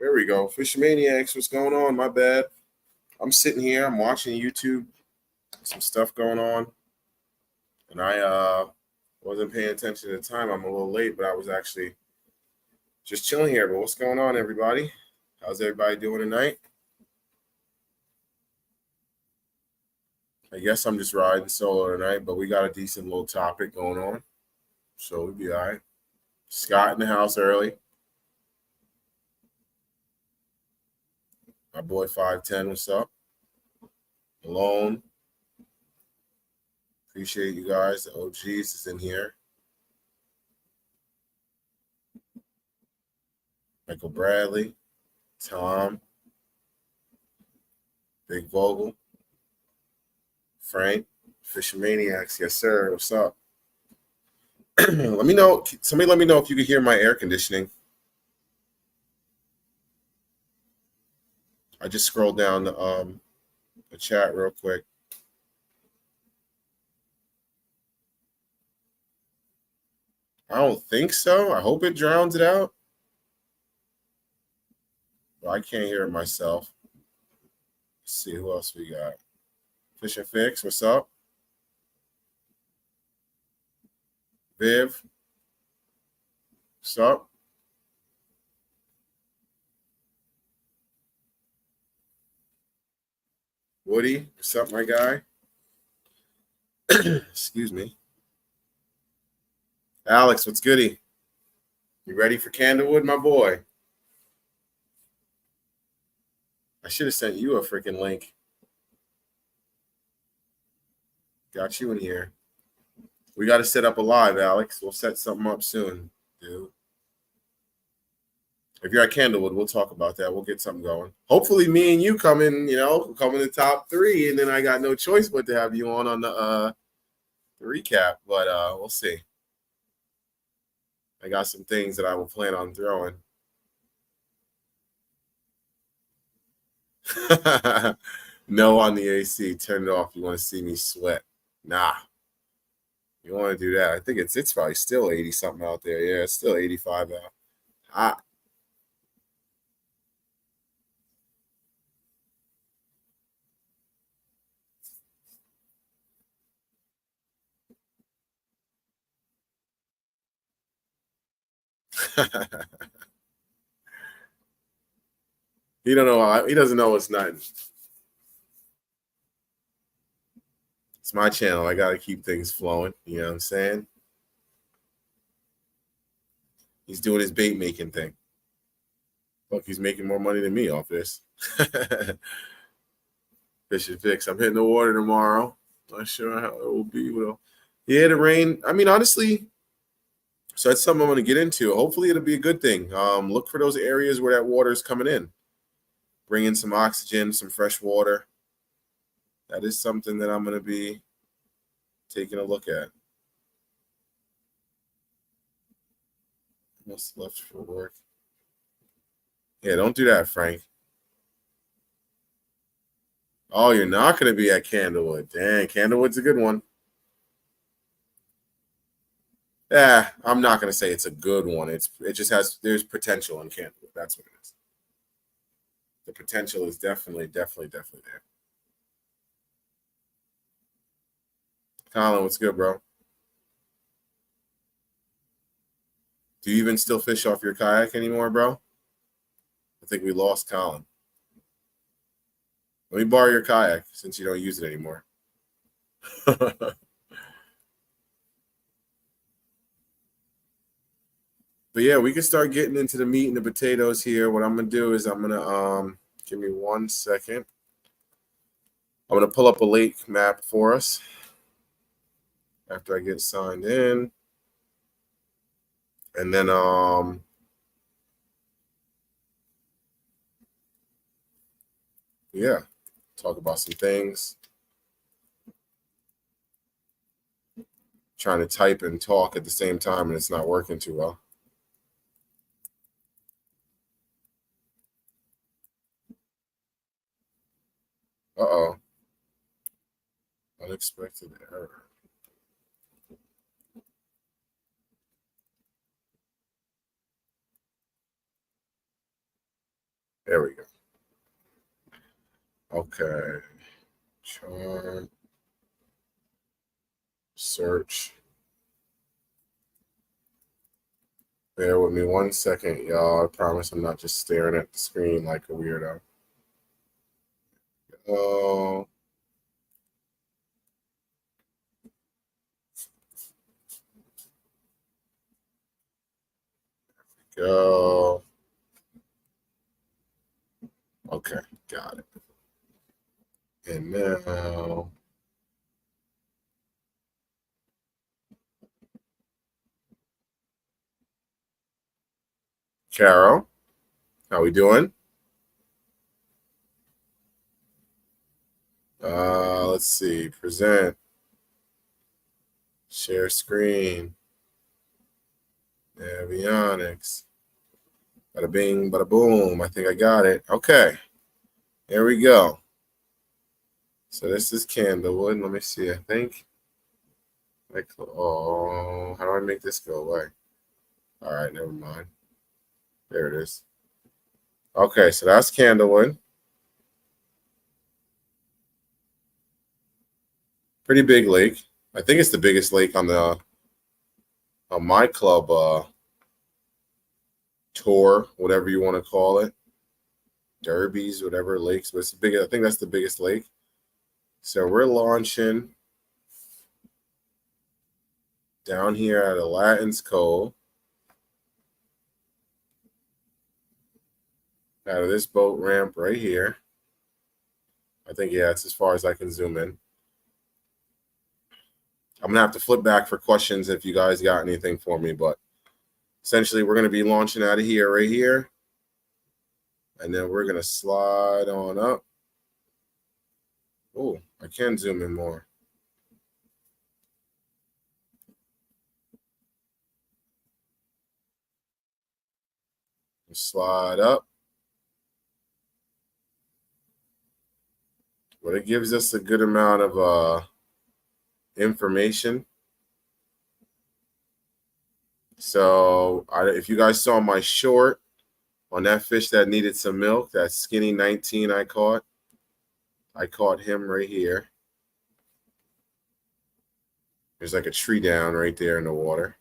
There we go. Fishmaniacs, what's going on? My bad. I'm sitting here. I'm watching YouTube. Some stuff going on. And I wasn't paying attention at the time. I'm a little late, but I was actually just chilling here. But what's going on, everybody? How's everybody doing tonight? I guess I'm just riding solo tonight, but we got a decent little topic going on. So we'll be all right. Scott in the house early. My boy 5'10", what's up? Malone. Appreciate you guys. The OGs is in here. Michael Bradley. Tom. Big Vogel. Frank. Fishmaniacs. Yes, sir. What's up? Let me know. Somebody let me know if you can hear my air conditioning. I just scrolled down the chat real quick. I don't think so. I hope it drowns it out. Well, I can't hear it myself. Let's see who else we got. Fish and Fix, what's up? Viv, what's up? Woody, what's up, my guy? Excuse me. Alex, what's goody? You ready for Candlewood, my boy? I should have sent you a freaking link. Got you in here. We got to set up a live, Alex. We'll set something up soon, dude. If you're at Candlewood, we'll talk about that. We'll get something going. Hopefully, me and you come in, come in the top 3, and then I got no choice but to have you on the recap. But we'll see. I got some things that I will plan on throwing. No on the AC. Turn it off. You want to see me sweat? Nah. You want to do that? I think it's probably still 80 something out there. Yeah, it's still 85 out. Hot. He doesn't know it's nothing. It's my channel. I gotta keep things flowing. You know what I'm saying? He's doing his bait making thing. Look, he's making more money than me off this. Fish and Fix. I'm hitting the water tomorrow. Not sure how it will be. Yeah, the rain. I mean, honestly, so that's something I'm going to get into. Hopefully, it'll be a good thing. Look for those areas where that water is coming in. Bring in some oxygen, some fresh water. That is something that I'm going to be taking a look at. What's left for work? Yeah, don't do that, Frank. Oh, you're not going to be at Candlewood. Dang, Candlewood's a good one. Yeah, I'm not going to say it's a good one. It just there's potential in Candlewood. That's what it is. The potential is definitely there. Colin, what's good, bro? Do you even still fish off your kayak anymore, bro? I think we lost Colin. Let me borrow your kayak since you don't use it anymore. But yeah, we can start getting into the meat and the potatoes here. What I'm gonna do is I'm gonna give me 1 second. I'm gonna pull up a lake map for us after I get signed in, and then yeah, talk about some things. Trying to type and talk at the same time, and it's not working too well. Uh-oh. Unexpected error. There we go. Okay. Chart. Search. Bear with me 1 second, y'all. I promise I'm not just staring at the screen like a weirdo. Oh. Go. Okay, got it. And now, Carol, how we doing? Let's see. Present. Share screen. Avionics. Bada bing, bada boom. I think I got it. Okay. Here we go. So this is Candlewood. Let me see. I think. Oh, how do I make this go away? All right, never mind. There it is. Okay, so that's Candlewood. Pretty big lake. I think it's the biggest lake on my club tour, whatever you want to call it. Derbies, whatever lakes, but it's big. I think that's the biggest lake. So we're launching down here at Aladdin's Cove. Out of this boat ramp right here. I think, yeah, it's as far as I can zoom in. I'm going to have to flip back for questions if you guys got anything for me, but essentially we're going to be launching out of here right here. And then we're going to slide on up. Oh, I can zoom in more. Slide up. But it gives us a good amount of information. So if you guys saw my short on that fish that needed some milk, that skinny 19 I caught him right here. There's like a tree down right there in the water.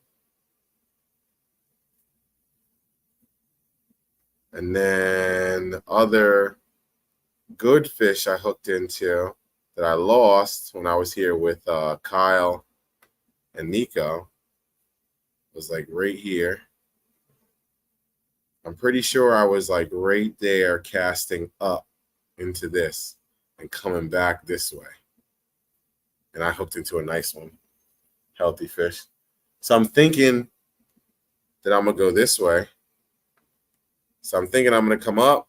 And then the other good fish I hooked into that I lost when I was here with Kyle and Nico was like right here. I'm pretty sure I was like right there casting up into this and coming back this way. And I hooked into a nice one. Healthy fish. So I'm thinking that I'm going to go this way. So I'm thinking I'm going to come up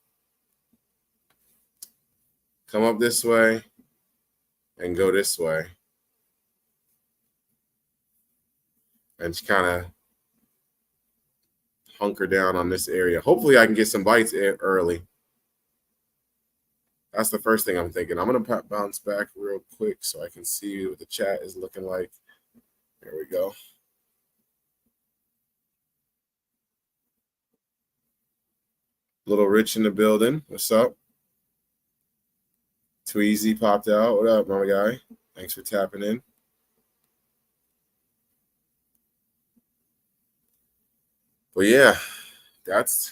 this way, and go this way. And just kind of hunker down on this area. Hopefully I can get some bites early. That's the first thing I'm thinking. I'm going to bounce back real quick so I can see what the chat is looking like. There we go. Little Rich in the building. What's up? Tweezy popped out. What up, my guy? Thanks for tapping in. But yeah, that's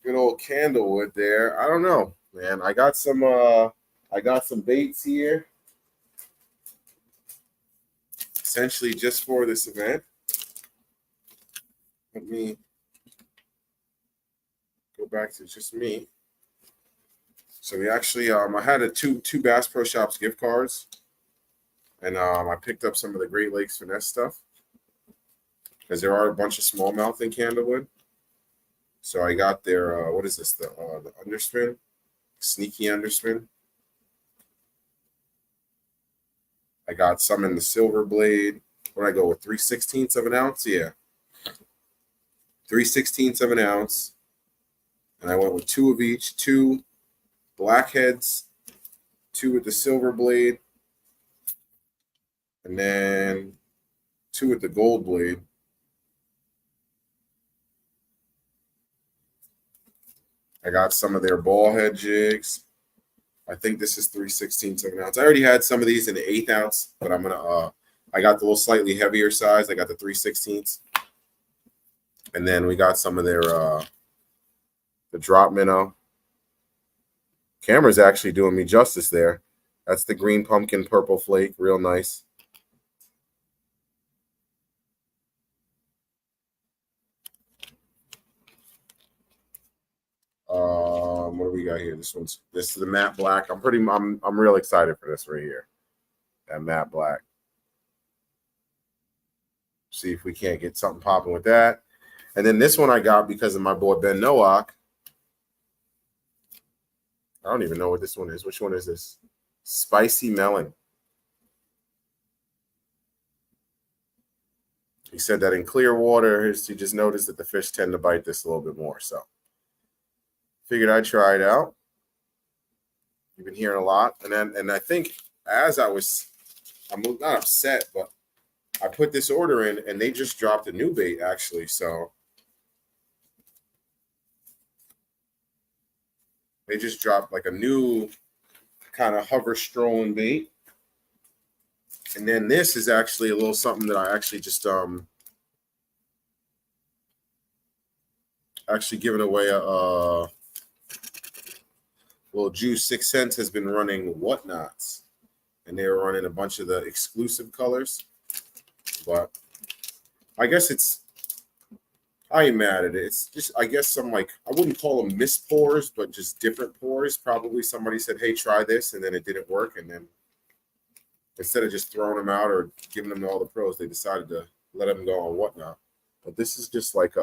good old Candlewood there. I don't know, man. I got some baits here. Essentially just for this event. Let me go back to just me. So we actually I had two Bass Pro Shops gift cards, and I picked up some of the Great Lakes Finesse stuff because there are a bunch of smallmouth in Candlewood. So I got their what is this, the underspin, sneaky underspin. I got some in the silver blade. What did I go with? 3/16 of an ounce? Yeah. 3/16 of an ounce. And I went with 2 of each, 2 blackheads, 2 with the silver blade, and then 2 with the gold blade. I got some of their ball head jigs. I think this is 3/16 of an ounce. I already had some of these in the 1/8 ounce, but I'm gonna I got the little slightly heavier size. I got the 3/16. And then we got some of their the drop minnow. Camera's actually doing me justice there. That's the green pumpkin purple flake, real nice. What do we got here? This is the matte black. I'm real excited for this right here. That matte black. See if we can't get something popping with that. And then this one I got because of my boy Ben Nowak. I don't even know what this one is. Which one is this? Spicy melon. He said that in clear water, he just noticed that the fish tend to bite this a little bit more. So figured I'd try it out. You've been hearing a lot. And I think as I'm not upset, but I put this order in and they just dropped a new bait actually. So they just dropped like a new kind of hover strolling bait. And then this is actually a little something that I actually just actually giving away a little juice. 6 Cents has been running Whatnots, and they were running a bunch of the exclusive colors. But I guess I ain't mad at it. It's just, I guess, some like, I wouldn't call them mist pours, but just different pours. Probably somebody said, hey, try this, and then it didn't work. And then instead of just throwing them out or giving them to all the pros, they decided to let them go on Whatnot. But this is just like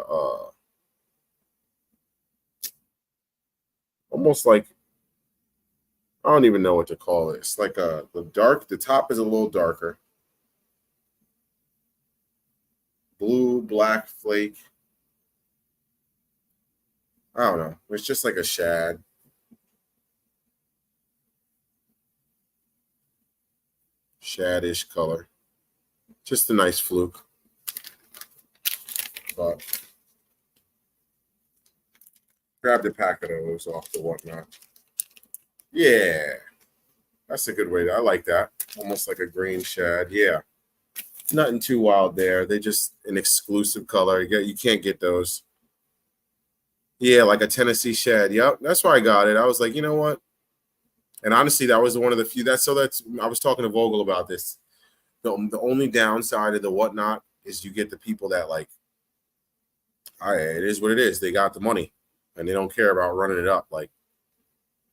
almost like, I don't even know what to call it. It's like the top is a little darker. Blue, black flake. I don't know. It's just like a shad. Shadish color. Just a nice fluke. But grabbed a pack of those off the Whatnot. Yeah. That's a good way I like that. Almost like a green shad. Yeah. Nothing too wild there. They just an exclusive color. You can't get those. Yeah, like a Tennessee shad. Yep, that's why I got it. I was like, you know what? And honestly, that was one of the few. I was talking to Vogel about this. The only downside of the Whatnot is you get the people that like, all right, it is what it is. They got the money, and they don't care about running it up. Like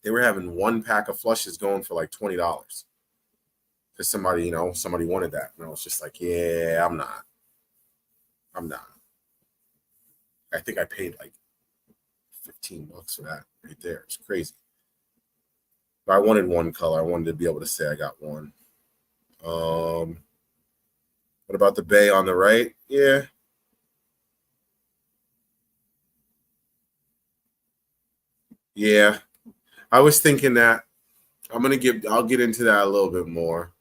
they were having one pack of flushes going for like $20 because somebody wanted that, and I was just like, yeah, I'm not. I think I paid like $15 for that right there. It's crazy. But I wanted one color. I wanted to be able to say I got one. What about the bay on the right? Yeah. Yeah. I was thinking that I'll get into that a little bit more.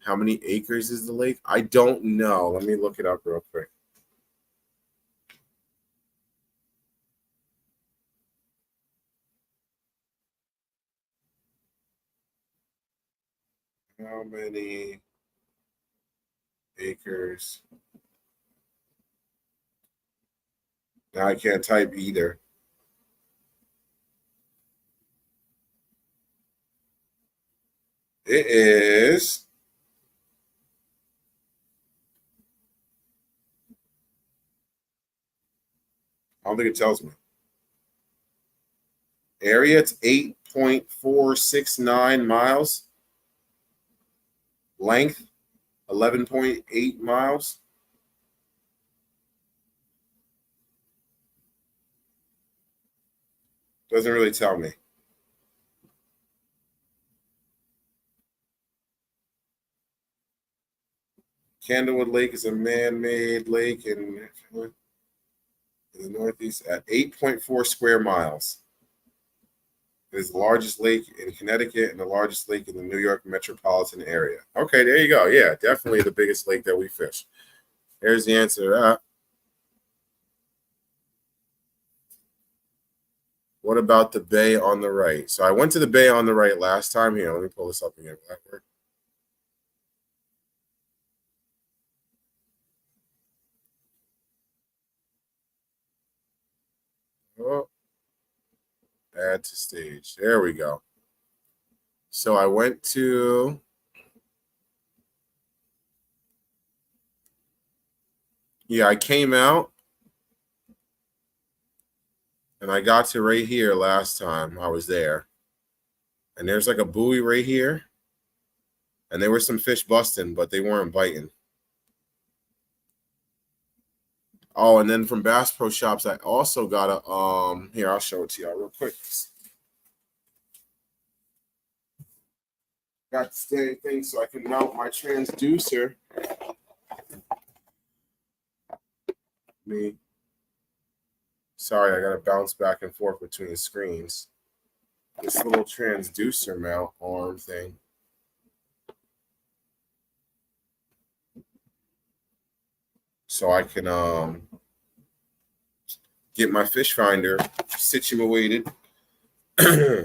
How many acres is the lake? I don't know. Let me look it up real quick. How many acres? Now I can't type either. It is I don't think it tells me. Area, it's 8.469 miles. Length, 11.8 miles. Doesn't really tell me. Candlewood Lake is a man-made lake in the Northeast at 8.4 square miles. It is the largest lake in Connecticut and the largest lake in the New York metropolitan area. Okay, there you go. Yeah, definitely the biggest lake that we fish. There's the answer to that. What about the bay on the right? So I went to the bay on the right last time. Here, let me pull this up again. Will that work? Oh, add to stage. There we go. So I went to I came out and I got to right here last time I was there. And there's like a buoy right here. And there were some fish busting, but they weren't biting. Oh, and then from Bass Pro Shops, I also got a here, I'll show it to y'all real quick. Got the standing thing so I can mount my transducer. Sorry, I gotta bounce back and forth between the screens. This little transducer mount arm thing. So I can get my fish finder situated.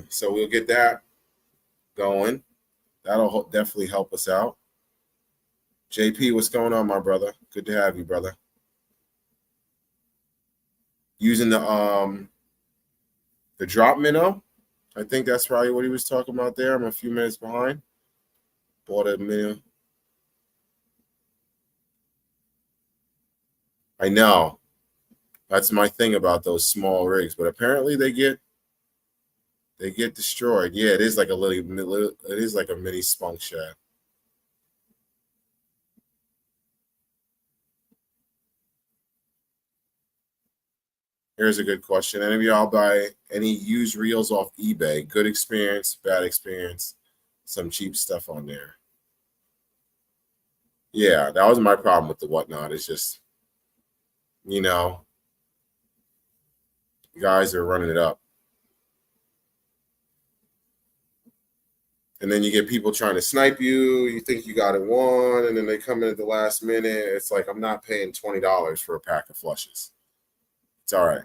So we'll get that going. That'll definitely help us out. JP, what's going on, my brother? Good to have you, brother. Using the drop minnow. I think that's probably what he was talking about there. I'm a few minutes behind. Bought a minnow. I know. That's my thing about those small rigs, but apparently they get destroyed. Yeah, it is like a mini spunk shad. Here's a good question. Any of y'all buy any used reels off eBay? Good experience, bad experience, some cheap stuff on there. Yeah, that was my problem with the whatnot. It's just, guys are running it up. And then you get people trying to snipe you. You think you got it won, and then they come in at the last minute. It's like, I'm not paying $20 for a pack of flushes. It's all right.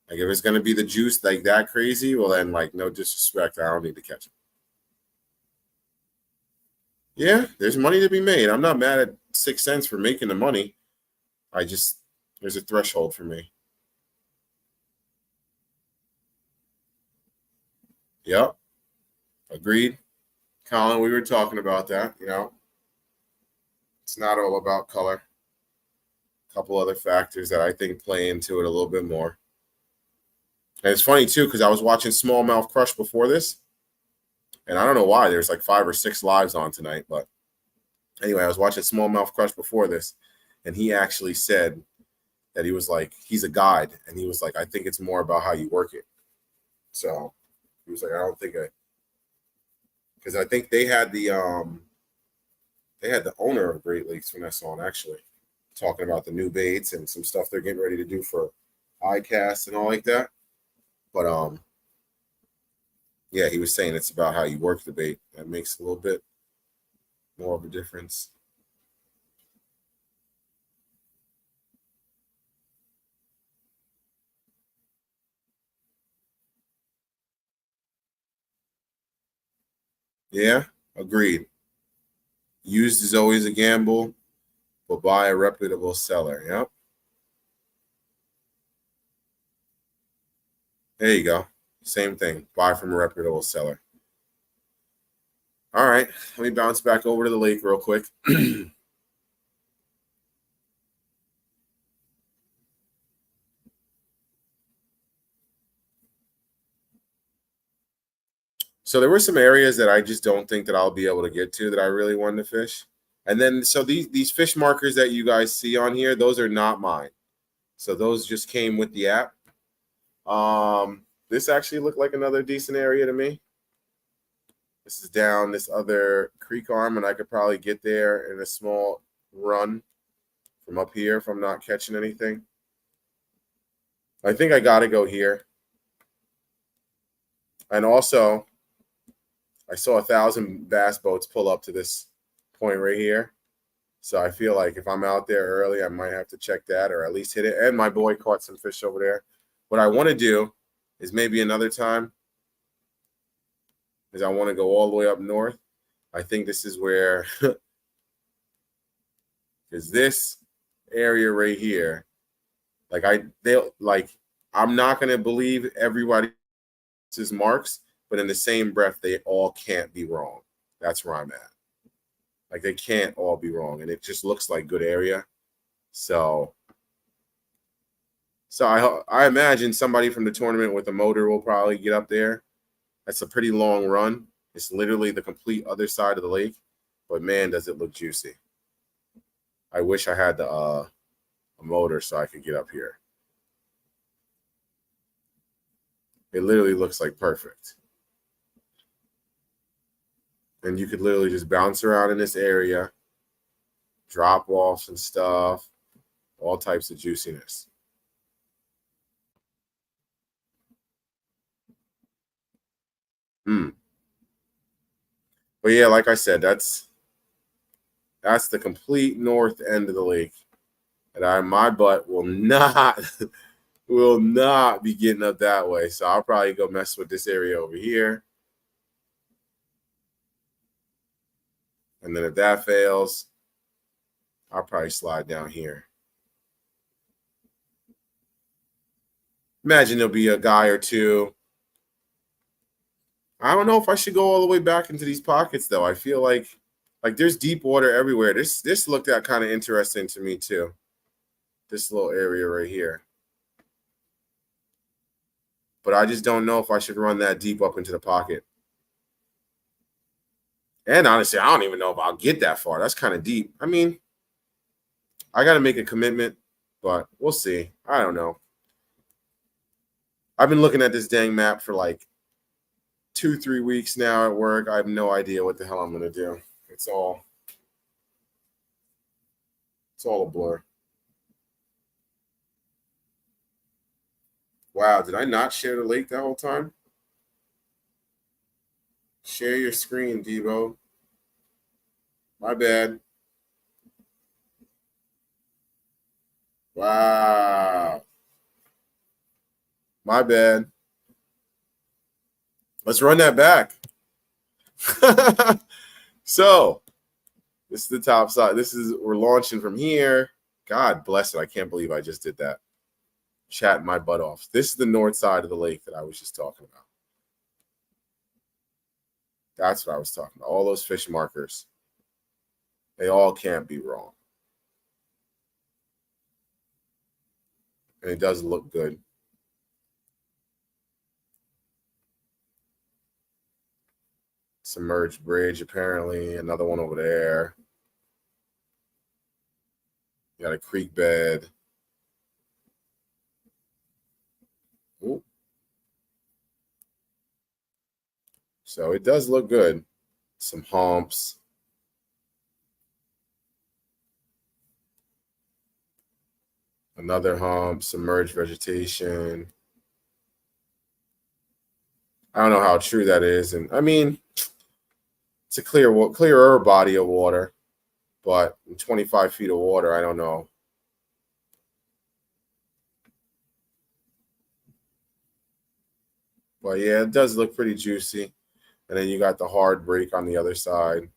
Like, if it's going to be the juice like that crazy, well, then, like, no disrespect, I don't need to catch it. Yeah, there's money to be made. I'm not mad at 6 cents for making the money. There's a threshold for me. Yep. Agreed. Colin, we were talking about that, It's not all about color. A couple other factors that I think play into it a little bit more. And it's funny, too, because I was watching Smallmouth Crush before this. And I don't know why. There's like 5 or 6 lives on tonight. But anyway, I was watching Smallmouth Crush before this. And he actually said that he was like, he's a guide. And he was like, I think it's more about how you work it. So he was like, I don't think because I think they had the owner of Great Lakes when I saw him actually talking about the new baits and some stuff they're getting ready to do for iCast and all like that. But yeah, he was saying it's about how you work the bait. That makes a little bit more of a difference. Yeah, agreed. Used is always a gamble, but buy a reputable seller. Yep. There you go. Same thing. Buy from a reputable seller. All right. Let me bounce back over to the lake real quick. So there were some areas that I just don't think that I'll be able to get to that I really wanted to fish. And then so these fish markers that you guys see on here, those are not mine. So those just came with the app. This actually looked like another decent area to me. This is down this other creek arm, and I could probably get there in a small run from up here if I'm not catching anything. I think I got to go here. And also, I saw 1,000 bass boats pull up to this point right here. So I feel like if I'm out there early, I might have to check that or at least hit it. And my boy caught some fish over there. What I want to do is maybe another time, because I want to go all the way up north. I think this is where, because this area right here, I'm not gonna believe everybody's marks, but in the same breath, they all can't be wrong. That's where I'm at. Like they can't all be wrong, and it just looks like good area. So I imagine somebody from the tournament with a motor will probably get up there. That's a pretty long run. It's literally the complete other side of the lake, but man, does it look juicy. I wish I had a motor so I could get up here. It literally looks like perfect. And you could literally just bounce around in this area, drop offs and stuff, all types of juiciness. But yeah, like I said, that's the complete north end of the lake. And my butt will not be getting up that way. So I'll probably go mess with this area over here. And then if that fails, I'll probably slide down here. Imagine there'll be a guy or two. I don't know if I should go all the way back into these pockets, though. I feel like there's deep water everywhere. This looked at kind of interesting to me, too. This little area right here. But I just don't know if I should run that deep up into the pocket. And honestly, I don't even know if I'll get that far. That's kind of deep. I mean, I got to make a commitment, but we'll see. I don't know. I've been looking at this dang map for like 2-3 weeks now at work. I have no idea what the hell I'm going to do. It's all a blur. Wow, did I not share the lake that whole time? Share your screen, Devo. My bad. Wow. My bad. Let's run that back. So, this is the top side. We're launching from here. God bless it. I can't believe I just did that. Chatting my butt off. This is the north side of the lake that I was just talking about. That's what I was talking about. All those fish markers. They all can't be wrong. And it does look good. Submerged bridge, apparently. Another one over there. You got a creek bed. Ooh. So it does look good. Some humps. Another hump, submerged vegetation. I don't know how true that is. And I mean, it's a clearer body of water, but 25 feet of water, I don't know. But yeah, it does look pretty juicy. And then you got the hard break on the other side.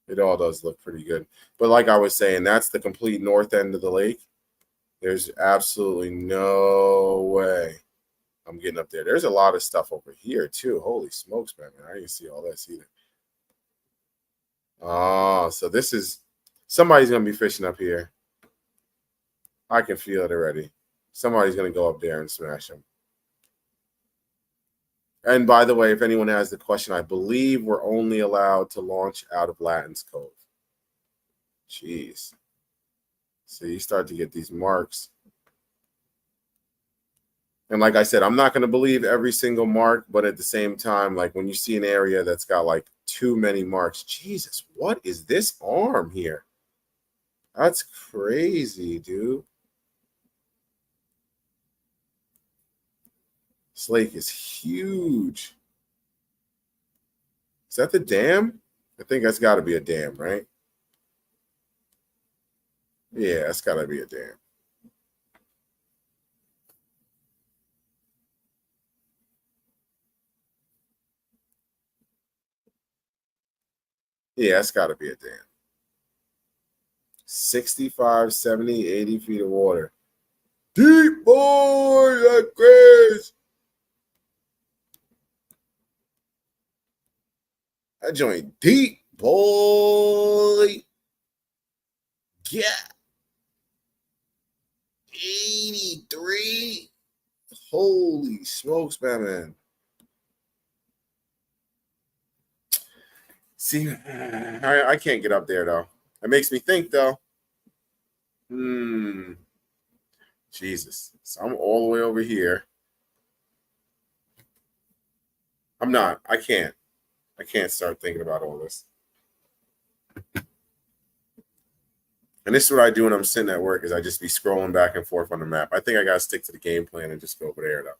It all does look pretty good. But like I was saying, that's the complete north end of the lake. There's absolutely no way I'm getting up there. There's a lot of stuff over here, too. Holy smokes, man. I didn't see all this either. Oh, so this is – somebody's going to be fishing up here. I can feel it already. Somebody's going to go up there and smash them. And by the way, if anyone has the question, I believe we're only allowed to launch out of Latins Cove. Jeez. So you start to get these marks. And like I said, I'm not going to believe every single mark, but at the same time, like when you see an area that's got like too many marks, Jesus, what is this arm here? That's crazy, dude. This lake is huge. Is that the dam? I think that's got to be a dam, right? Yeah, that's got to be a dam. Yeah, it's got to be a dam. 65, 70, 80 feet of water. Deep boy, that crazy. That joint deep, boy. Yeah. 83. Holy smokes, man. See, I can't get up there, though. It makes me think, though. Jesus. So I'm all the way over here. I'm not. I can't. I can't start thinking about all this. And this is what I do when I'm sitting at work is I just be scrolling back and forth on the map. I think I got to stick to the game plan and just go over there, though.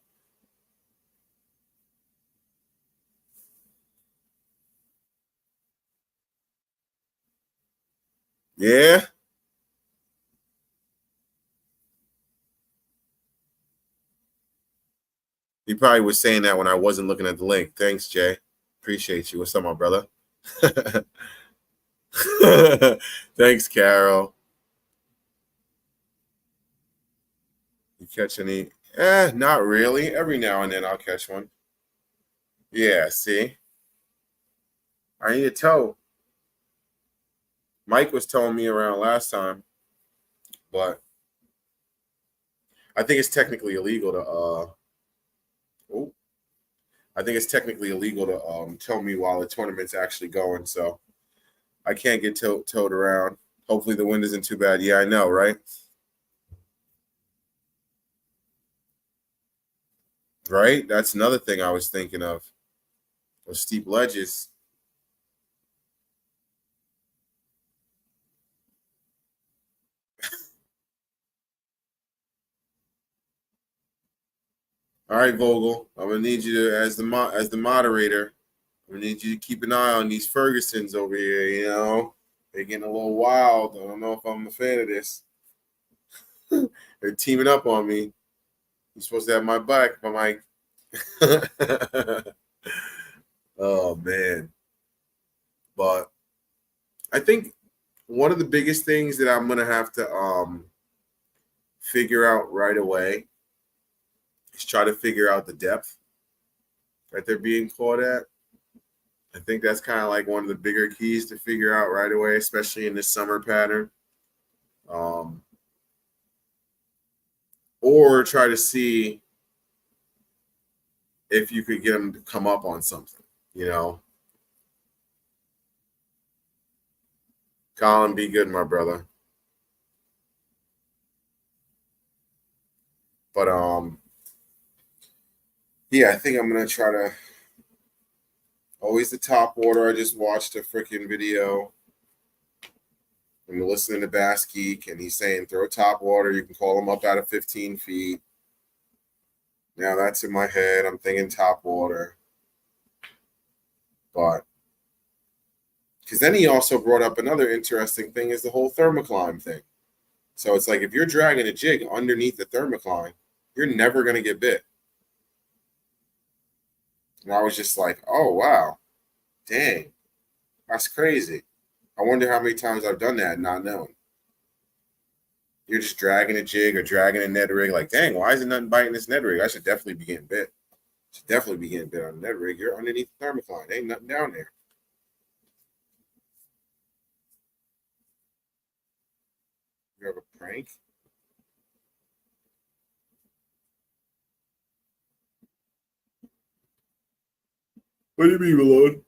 Yeah. He probably was saying that when I wasn't looking at the link. Thanks, Jay. Appreciate you. What's up, my brother? Thanks, Carol. You catch any? Not really. Every now and then I'll catch one. Yeah, see? I need a tow. Mike was towing me around last time, but I think it's technically illegal to I think it's technically illegal to tow me while the tournament's actually going, so I can't get towed around. Hopefully the wind isn't too bad. Yeah, I know, right? Right? That's another thing I was thinking of. Those steep ledges. All right, Vogel. I'm gonna need you to, as the moderator. I'm gonna need you to keep an eye on these Fergusons over here. You know, they're getting a little wild. I don't know if I'm a fan of this. They're teaming up on me. You're supposed to have my back, but my. Oh man. But I think one of the biggest things that I'm gonna have to figure out right away is try to figure out the depth that they're being caught at. I think that's kind of like one of the bigger keys to figure out right away, especially in this summer pattern. Um, or try to see if you could get them to come up on something, you know. Colin, be good, my brother. But yeah, I think I'm gonna try to always the top water. I just watched a freaking video and listening to Bass Geek, and he's saying throw top water. You can call them up out of 15 feet. Now that's in my head. I'm thinking top water, but because then he also brought up another interesting thing is the whole thermocline thing. So it's like if you're dragging a jig underneath the thermocline, you're never gonna get bit. And I was just like, oh wow, dang, that's crazy. I wonder how many times I've done that and not known. You're just dragging a jig or dragging a Ned rig, like, dang, why isn't nothing biting this Ned rig? I should definitely be getting bit. Should definitely be getting bit on the Ned rig. You're underneath the thermocline. Ain't nothing down there. You have a prank? What do you mean, Malone?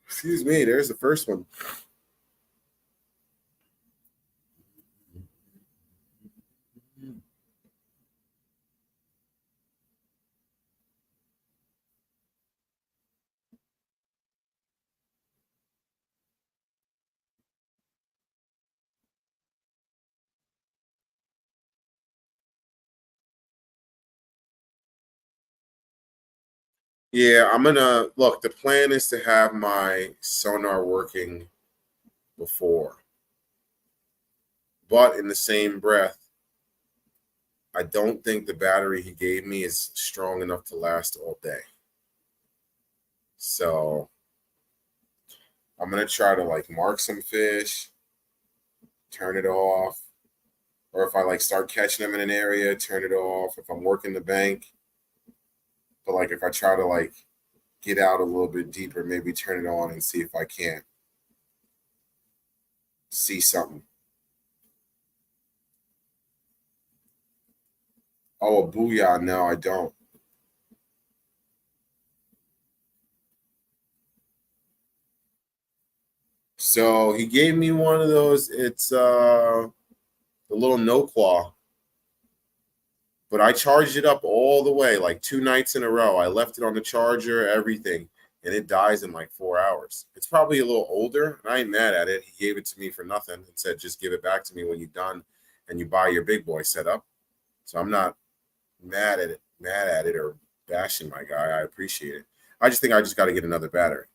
Excuse me, there's the first one. Yeah, I'm gonna look. The plan is to have my sonar working before, but in the same breath, I don't think the battery he gave me is strong enough to last all day. So I'm gonna try to like mark some fish, turn it off, or if I like start catching them in an area, turn it off. If I'm working the bank, but like if I try to like get out a little bit deeper, maybe turn it on and see if I can't see something. Oh, a booyah! No, I don't. So he gave me one of those. It's the little no claw, but I charged it up all the way, like 2 nights in a row. I left it on the charger, everything, and it dies in like 4 hours. It's probably a little older, and I ain't mad at it. He gave it to me for nothing and said, just give it back to me when you're done and you buy your big boy setup. So I'm not mad at it or bashing my guy. I appreciate it. I just think I just got to get another battery,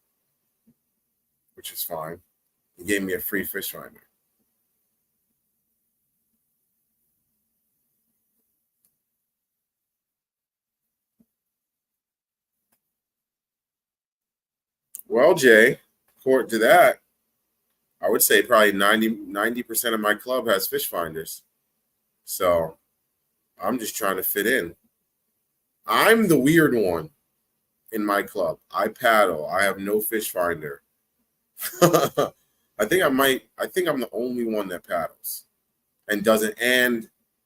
which is fine. He gave me a free fish finder. Well, Jay, according to that, I would say probably 90% of my club has fish finders. So I'm just trying to fit in. I'm the weird one in my club. I paddle. I have no fish finder. I think I'm the only one that paddles and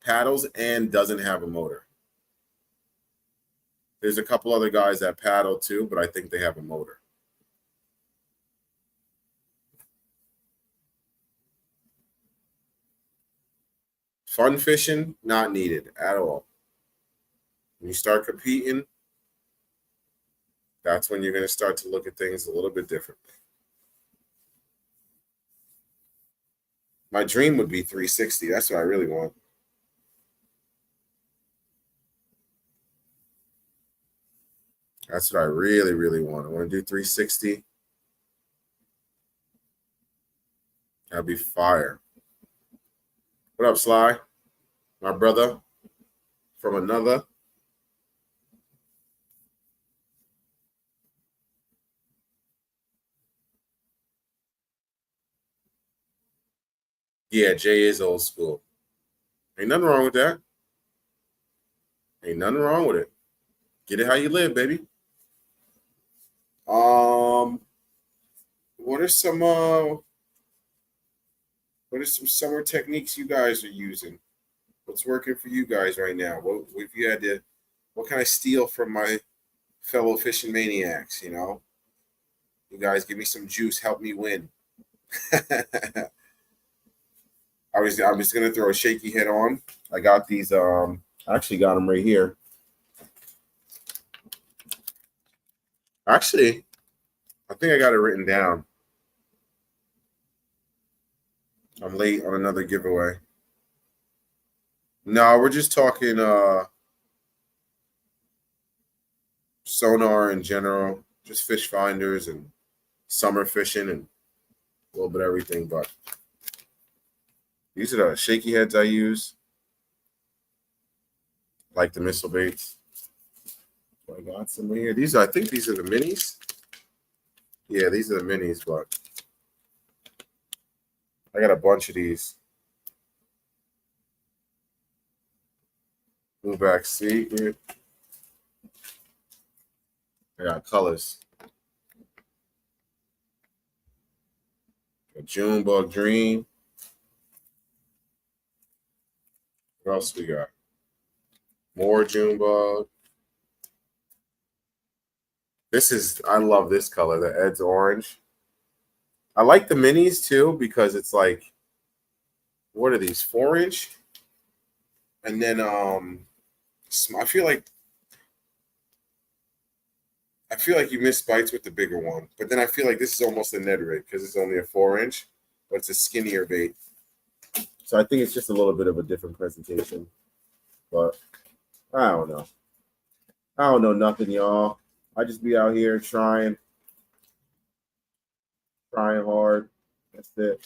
paddles and doesn't have a motor. There's a couple other guys that paddle too, but I think they have a motor. Fun fishing, not needed at all. When you start competing, that's when you're going to start to look at things a little bit differently. My dream would be 360. That's what I really want. That's what I really, really want. I want to do 360. That'd be fire. What up, Sly? My brother from another. Yeah, Jay is old school. Ain't nothing wrong with that. Ain't nothing wrong with it. Get it how you live, baby. Um, what are some summer techniques you guys are using? What's working for you guys right now? What if you had to? What can I steal from my fellow fishing maniacs? You guys give me some juice, help me win. I was gonna throw a shaky head on. I got these. I actually got them right here. Actually, I think I got it written down. I'm late on another giveaway. No, we're just talking sonar in general, just fish finders and summer fishing and a little bit of everything. But these are the shaky heads I use, like the missile baits. So I got some here. I think these are the minis. Yeah, these are the minis, but I got a bunch of these. Move back seat here. I got colors. A June Bug Dream. What else we got? More June Bug. I love this color, the Ed's Orange. I like the minis too because it's like, what are these, 4-inch? And then I feel like you miss bites with the bigger one, but then I feel like this is almost a Ned rig because it's only a 4-inch, but it's a skinnier bait. So I think it's just a little bit of a different presentation, but I don't know. I don't know nothing, y'all. I just be out here trying hard. That's it.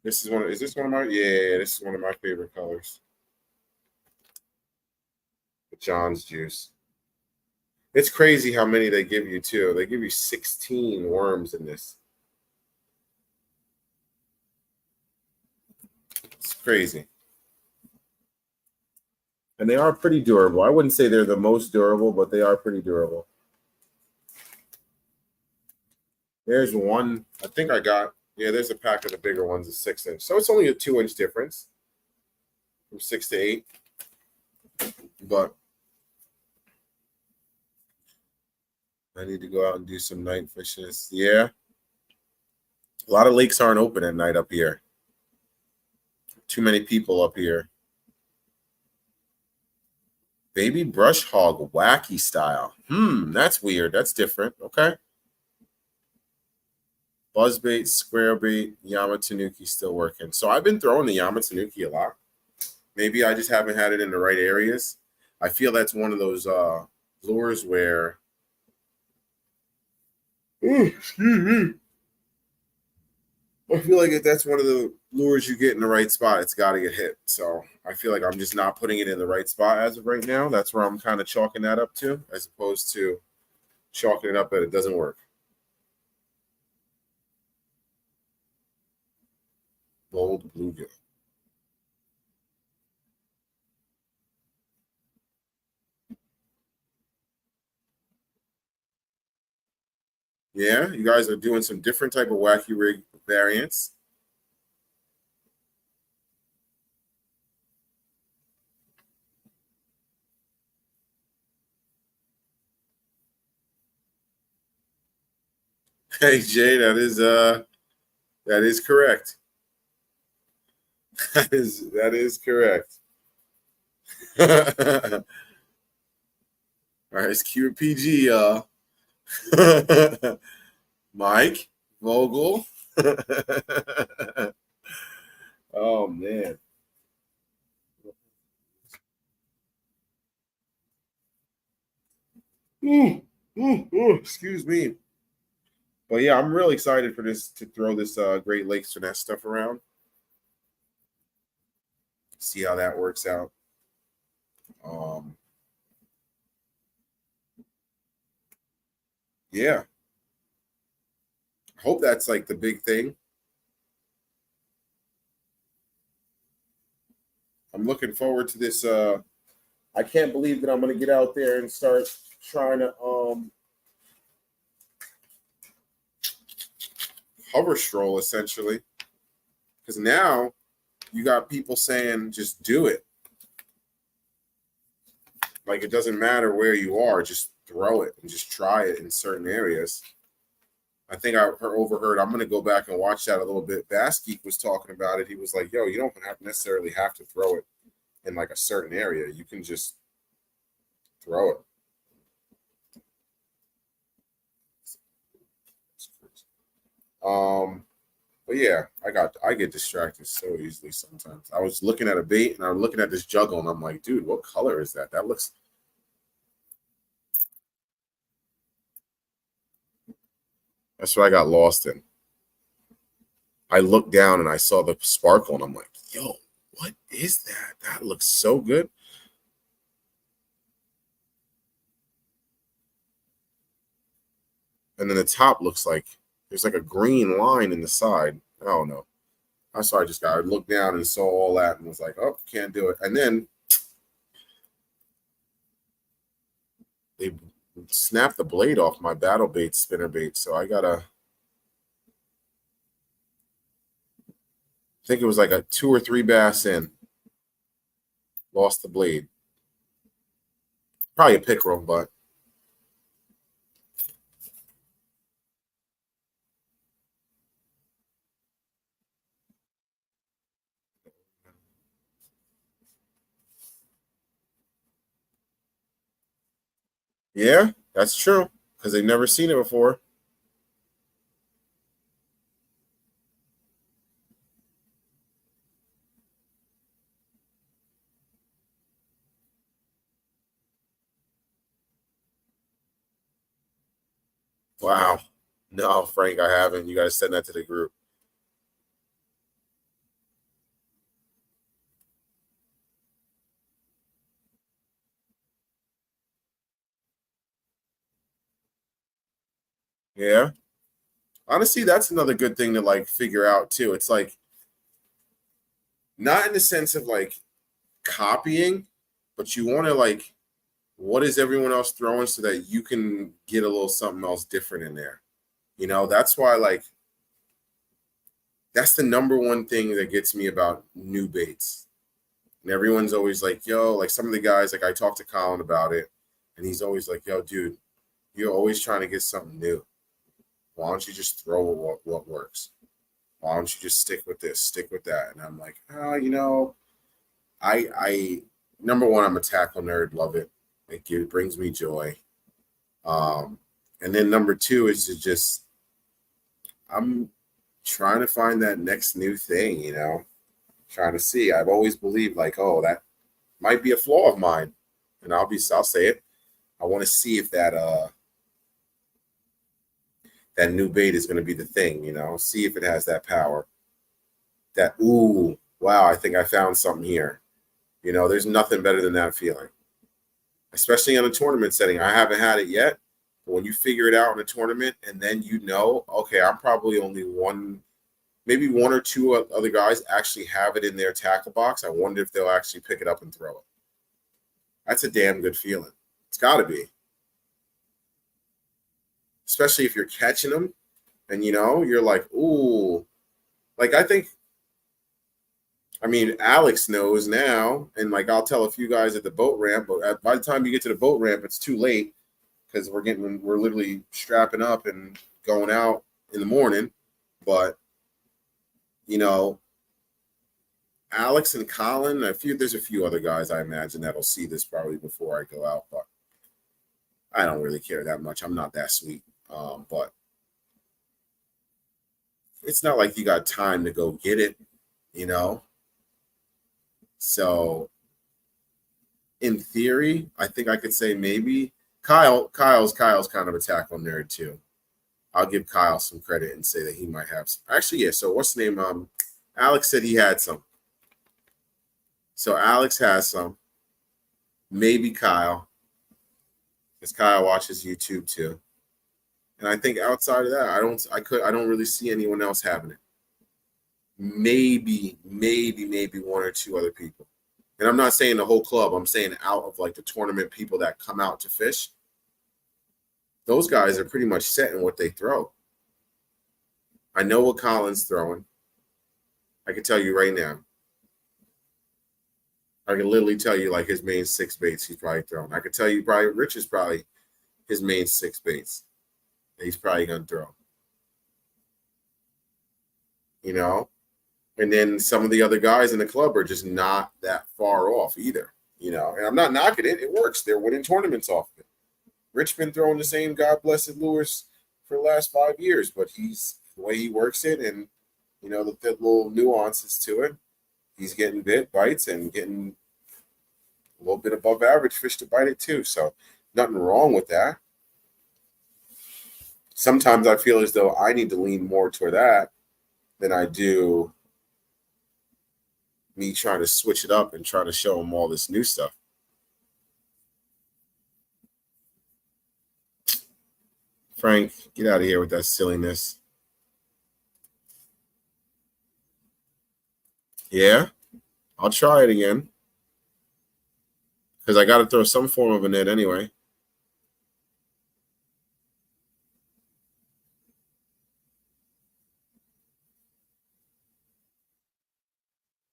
Is this one of my, yeah, this is one of my favorite colors. The John's juice. It's crazy how many they give you too. They give you 16 worms in this. crazy. And they are pretty durable. I wouldn't say they're the most durable, but they are pretty durable. There's one. I think I got. Yeah, there's a pack of the bigger ones, a 6-inch. So it's only a 2-inch difference from 6 to 8. But I need to go out and do some night fishing. Yeah. A lot of lakes aren't open at night up here. Too many people up here. Baby brush hog wacky style. That's weird. That's different. Okay. Buzzbait, square bait, Yamatanuki still working. So I've been throwing the Yamatanuki a lot. Maybe I just haven't had it in the right areas. I feel that's one of those lures where excuse me. I feel like if that's one of the lures you get in the right spot, it's got to get hit. So I feel like I'm just not putting it in the right spot as of right now. That's where I'm kind of chalking that up to, as opposed to chalking it up that it doesn't work. Bold bluegill. Yeah, you guys are doing some different type of wacky rig variants. Hey Jay, that is correct. That is correct. All right, it's QPG, y'all. Mike Vogel. Oh man. Excuse me. But yeah, I'm really excited for this to throw this Great Lakes finesse stuff around. See how that works out. Um, yeah, hope that's like the big thing. I'm looking forward to this. I can't believe that I'm going to get out there and start trying to hover stroll essentially, because now you got people saying just do it. Like it doesn't matter where you are, just throw it and just try it in certain areas. I think I overheard. I'm going to go back and watch that a little bit. Bass Geek was talking about it. He was like, "Yo, you don't necessarily have to throw it in like a certain area. You can just throw it." But yeah, I get distracted so easily sometimes. I was looking at a bait and I'm looking at this juggle and I'm like, dude, what color is that? That looks. That's what I got lost in. I looked down and I saw the sparkle and I'm like, yo, what is that? That looks so good. And then the top looks like there's like a green line in the side. I don't know. That's why I looked down and saw all that and was like, oh, can't do it. And then they snapped the blade off my battle bait spinner bait. So I gotta, I think it was like a 2 or 3 bass in. Lost the blade. Probably a pickerel, but yeah, that's true. Because they've never seen it before. Wow. No, Frank, I haven't. You guys send that to the group. Yeah. Honestly, that's another good thing to like figure out too. It's like not in the sense of like copying, but you want to like, what is everyone else throwing so that you can get a little something else different in there. That's why like that's the number one thing that gets me about new baits. And everyone's always like, yo, like some of the guys, like I talked to Colin about it, and he's always like, yo, dude, you're always trying to get something new. Why don't you just throw what works? Why don't you just stick with this, stick with that? And I'm like, I number one, I'm a tackle nerd, love it. It brings me joy. And then number two is to just, I'm trying to find that next new thing, trying to see. I've always believed like, oh, that might be a flaw of mine. And I'll say it. I want to see if that new bait is going to be the thing, see if it has that power. That, ooh, wow, I think I found something here. There's nothing better than that feeling. Especially in a tournament setting. I haven't had it yet. But when you figure it out in a tournament and then okay, I'm probably only maybe one or two other guys actually have it in their tackle box. I wonder if they'll actually pick it up and throw it. That's a damn good feeling. It's got to be. Especially if you're catching them and, you're like, ooh. Like, Alex knows now, and, like, I'll tell a few guys at the boat ramp, but by the time you get to the boat ramp, it's too late because we're literally strapping up and going out in the morning. But, Alex and Colin, there's a few other guys I imagine that'll see this probably before I go out, but I don't really care that much. I'm not that sweet. But it's not like you got time to go get it, So in theory, I think I could say maybe Kyle's kind of a tackle nerd too. I'll give Kyle some credit and say that he might have some. Actually, yeah. So what's the name? Alex said he had some. So Alex has some. Maybe Kyle, because Kyle watches YouTube too. And I think outside of that, I don't really see anyone else having it. Maybe one or two other people. And I'm not saying the whole club. I'm saying out of like the tournament people that come out to fish. Those guys are pretty much set in what they throw. I know what Colin's throwing. I can tell you right now. I can literally tell you like his main 6 baits he's probably throwing. I can tell you probably Rich is probably his main 6 baits that he's probably going to throw. And then some of the other guys in the club are just not that far off either, And I'm not knocking it. It works. They're winning tournaments off of it. Rich been throwing the same God blessed lures for the last 5 years, but the way he works it and, the little nuances to it, he's getting bites and getting a little bit above average fish to bite it too. So nothing wrong with that. Sometimes I feel as though I need to lean more toward that than I do me trying to switch it up and try to show them all this new stuff. Frank, get out of here with that silliness. Yeah, I'll try it again. Because I got to throw some form of a net anyway.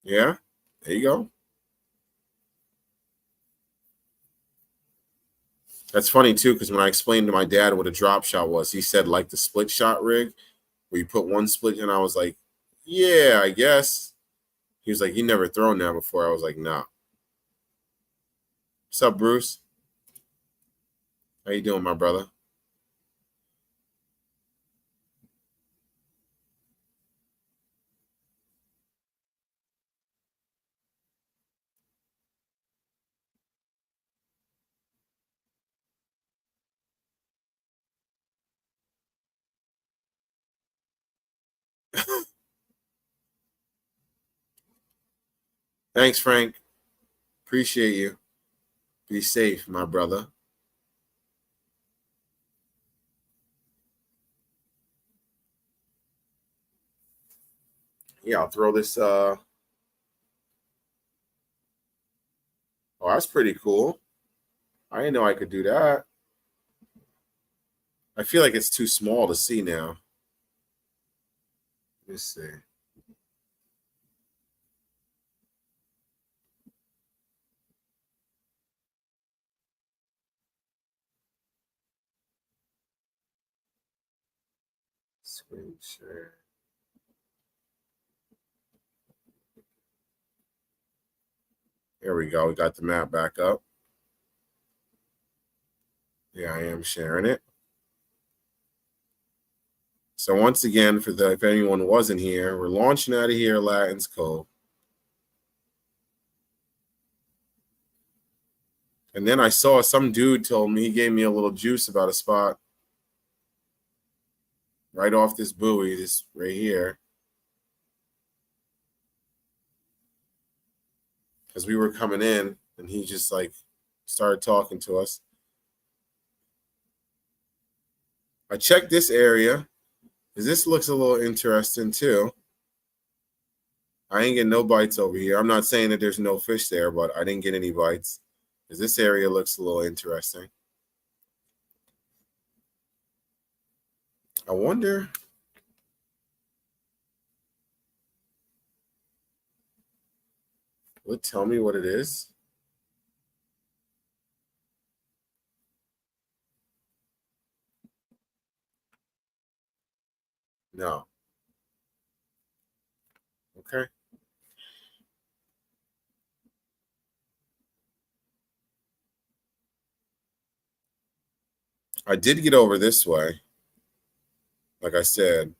Yeah, there you go. That's funny, too, because when I explained to my dad what a drop shot was, he said, like the split shot rig, where you put one split, and I was like, yeah, I guess. He was like, you never thrown that before. I was like, nah. What's up, Bruce? How you doing, my brother? Thanks, Frank. Appreciate you. Be safe, my brother. Yeah, I'll throw this Oh, that's pretty cool. I didn't know I could do that. I feel like it's too small to see now. Let me see. Screen share. There we go. We got the map back up. Yeah, I am sharing it. So once again, if anyone wasn't here, we're launching out of here, Latins Cove. And then I saw some dude told me, he gave me a little juice about a spot right off this buoy, this right here. Because we were coming in and he just like started talking to us. I checked this area because this looks a little interesting too. I ain't getting no bites over here. I'm not saying that there's no fish there, but I didn't get any bites because this area looks a little interesting. I wonder. Will it tell me what it is? No. Okay. I did get over this way, like I said.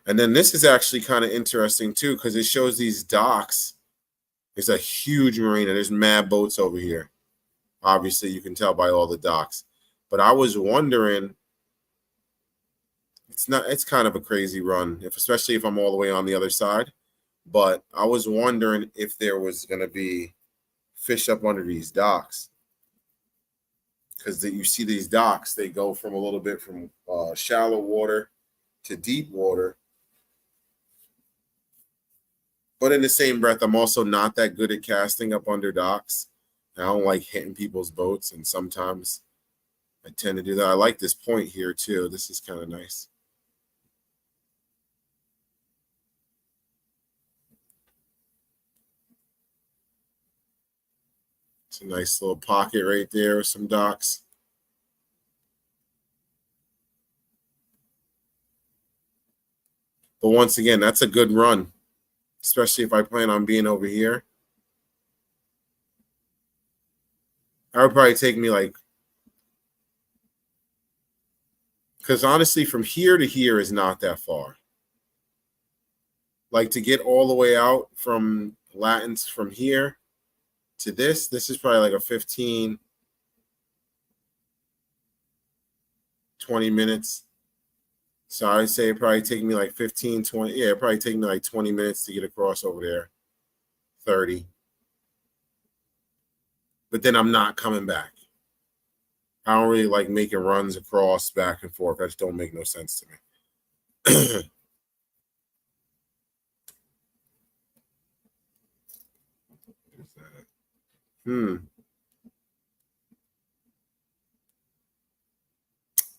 And then this is actually kind of interesting too, because it shows these docks. It's a huge marina. There's mad boats over here. Obviously, you can tell by all the docks. But I was wondering, it's kind of a crazy run, especially if I'm all the way on the other side. But I was wondering if there was going to be fish up under these docks. Because you see these docks, they go from a little bit from shallow water to deep water. But in the same breath, I'm also not that good at casting up under docks. I don't like hitting people's boats, and sometimes I tend to do that. I like this point here, too. This is kind of nice. It's a nice little pocket right there with some docks. But once again, that's a good run, especially if I plan on being over here. That would probably take me like, because honestly, from here to here is not that far. Like to get all the way out from Latins from here to this is probably like a 15, 20 minutes. So I'd say it probably take me like 15, 20. Yeah, it'd probably take me like 20 minutes to get across over there. 30. But then I'm not coming back. I don't really like making runs across back and forth. That just don't make no sense to me.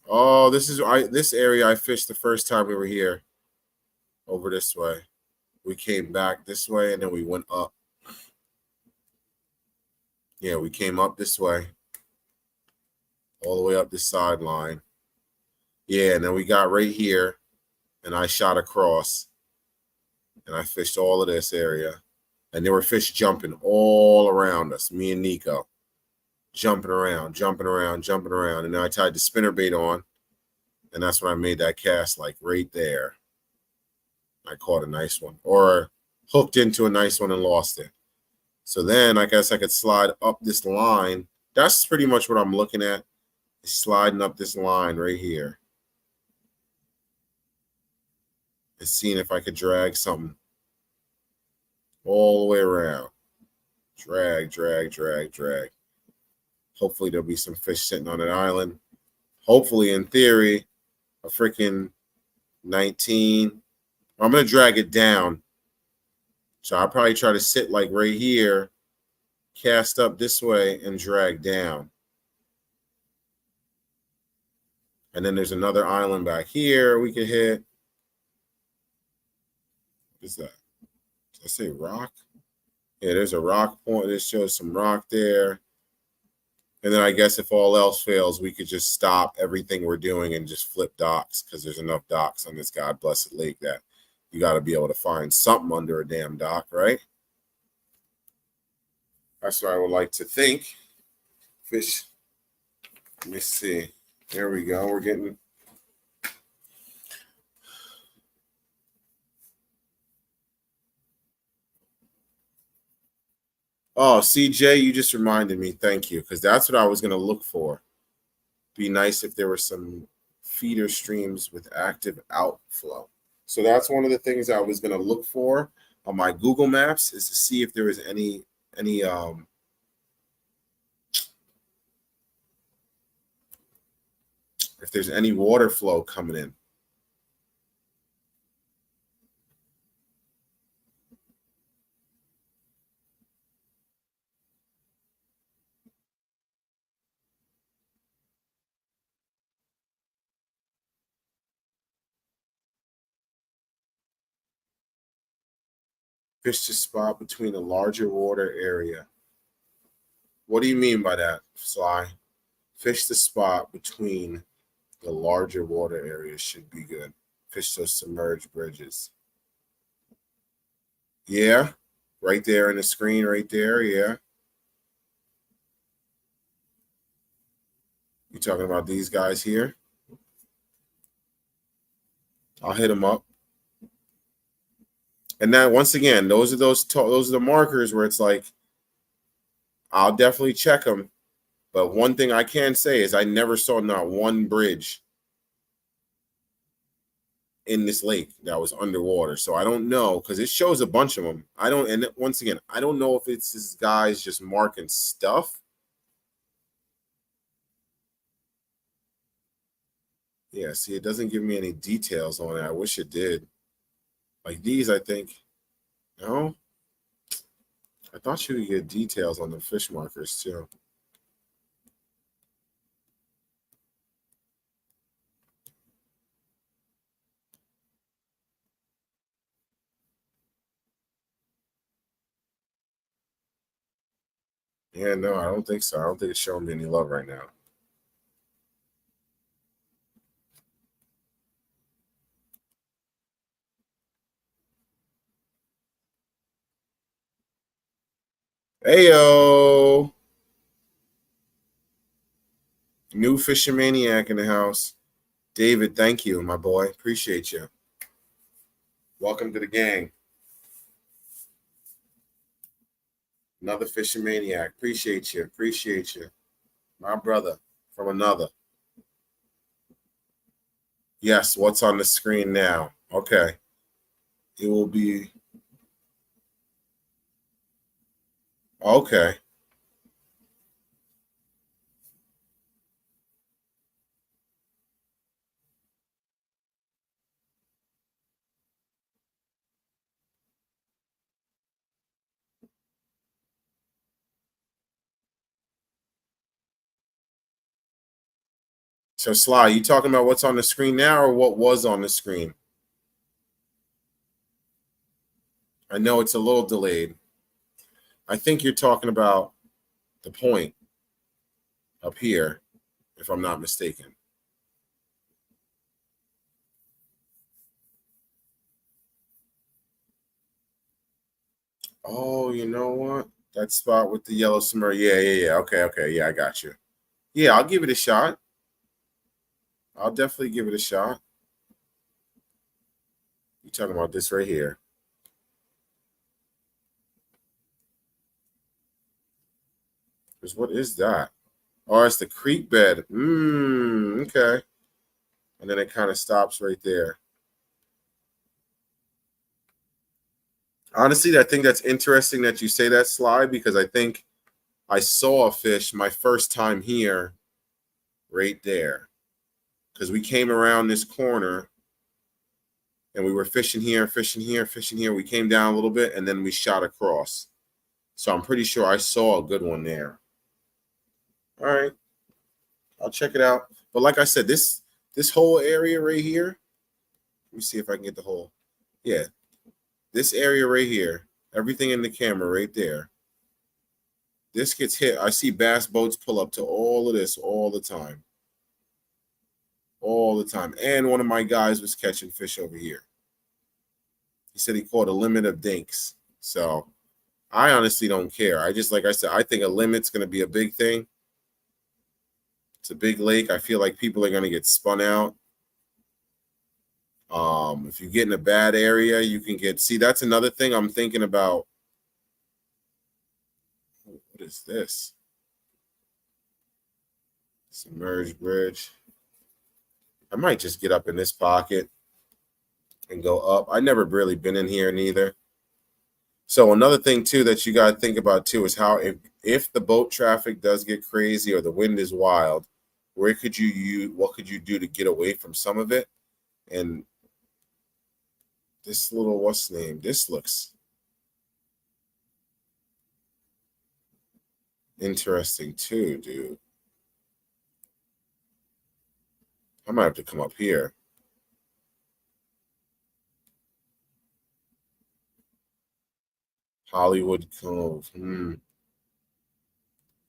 Oh, this area I fished the first time we were here. Over this way. We came back this way and then we went up. Yeah, we came up this way. All the way up this sideline. Yeah, and then we got right here and I shot across. And I fished all of this area. And there were fish jumping all around us, me and Nico. Jumping around. And then I tied the spinnerbait on. And that's when I made that cast like right there. I caught a nice one. Or hooked into a nice one and lost it. So then I guess I could slide up this line. That's pretty much what I'm looking at. Sliding up this line right here. And seeing if I could drag something all the way around. Drag. Hopefully there'll be some fish sitting on an island. Hopefully, in theory, a freaking 19. I'm going to drag it down. So I'll probably try to sit like right here cast up this way and drag down. And then there's another island back here we can hit. What is that? Did I say rock? Yeah, there's a rock point. This shows some rock there. And then I guess if all else fails, we could just stop everything we're doing and just flip docks, because there's enough docks on this God blessed lake that you got to be able to find something under a damn dock, right? That's what I would like to think. Fish. Let me see. There we go. We're getting. Oh, CJ, you just reminded me. Thank you, because that's what I was going to look for. Be nice if there were some feeder streams with active outflow. So that's one of the things I was going to look for on my Google Maps, is to see if there was any if there's any water flow coming in. Fish the spot between a larger water area. What do you mean by that, Sly? Fish the spot between the larger water areas should be good. Fish those submerged bridges. Yeah, right there in the screen, right there. Yeah. You talking about these guys here? I'll hit them up. And now, once again, those are the markers where it's like, I'll definitely check them. But one thing I can say is I never saw not one bridge in this lake that was underwater. So I don't know, because it shows a bunch of them. And once again, I don't know if it's this guy's just marking stuff. Yeah, see, it doesn't give me any details on it. I wish it did. Like these, I think. No? I thought you could get details on the fish markers too. Yeah, no, I don't think so. I don't think it's showing me any love right now. Heyo! New Fishing Maniac in the house. David, thank you, my boy. Appreciate you. Welcome to the gang. Another Fishing Maniac. Appreciate you. Appreciate you. My brother from another. Yes, what's on the screen now? Okay. It will be. Okay. So, Sly, you talking about what's on the screen now or what was on the screen? I know it's a little delayed. I think you're talking about the point up here, if I'm not mistaken. Oh, you know what? That spot with the yellow submerged. Yeah. Okay. Yeah, I got you. Yeah, I'll give it a shot. I'll definitely give it a shot. You talking about this right here? Because what is that? Oh, it's the creek bed. Okay. And then it kind of stops right there. Honestly, I think that's interesting that you say that, Sly, because I think I saw a fish my first time here right there. Because we came around this corner and we were fishing here. We came down a little bit and then we shot across. So I'm pretty sure I saw a good one there. All right, I'll check it out. But like I said, this whole area right here. Let me see if I can get the whole. Yeah, this area right here. Everything in the camera right there. This gets hit. I see bass boats pull up to all of this all the time. All the time. And one of my guys was catching fish over here. He said he caught a limit of dinks. So I honestly don't care. I just, like I said, I think a limit's going to be a big thing. It's a big lake. I feel like people are going to get spun out. If you get in a bad area, you can get, see, that's another thing I'm thinking about. What is this? Submerged bridge. I might just get up in this pocket and go up. I never really been in here neither. So another thing too that you got to think about too is how if the boat traffic does get crazy or the wind is wild, where could you use, what could you do to get away from some of it? And this little, what's the name? This looks interesting too, dude. I might have to come up here. Hollywood Cove.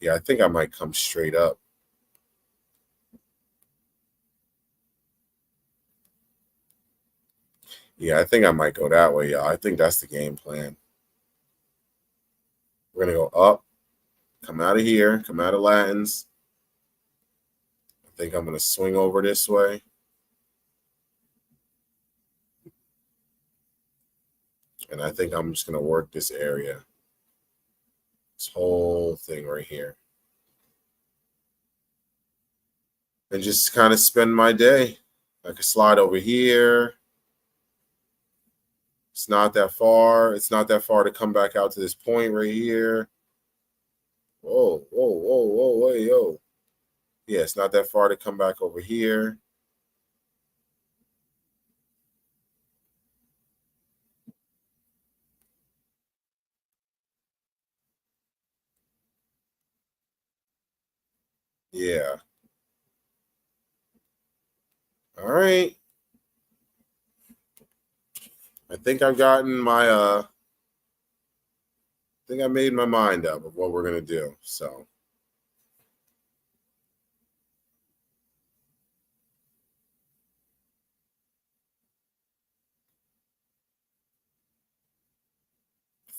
Yeah, I think I might come straight up. Yeah, I think I might go that way, y'all. I think that's the game plan. We're going to go up, come out of here, come out of Latins. I think I'm going to swing over this way. And I think I'm just going to work this area. This whole thing right here. And just kind of spend my day. I could slide over here. It's not that far. It's not that far to come back out to this point right here. Whoa, whoa, whoa, whoa, whoa, yo. Yeah, it's not that far to come back over here. Yeah. All right. I think I've gotten my I think I made my mind up of what we're gonna do. So